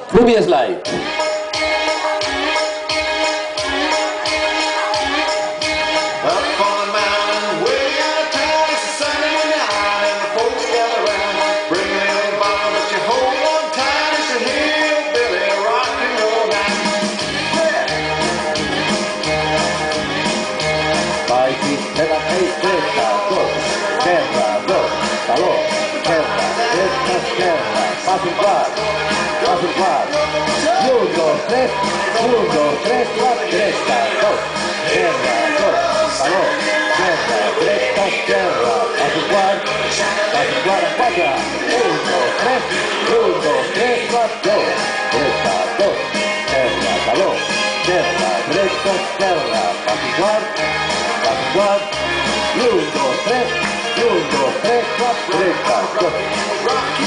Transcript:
Flobie slide. Passo un quarto, 1, 2, 3, 1, 2, 3, 4, destra, 2, scherra, 2, falò, scherra, destra, scherra, passo un quarto, 4, 1, 2, 3, 1, 2, 3, 4, 2, destra, 2, scherra, falò, scherra, destra, scherra, passo un quarto, 1, 2, 3, 1, 2, 3, 4, destra, 2.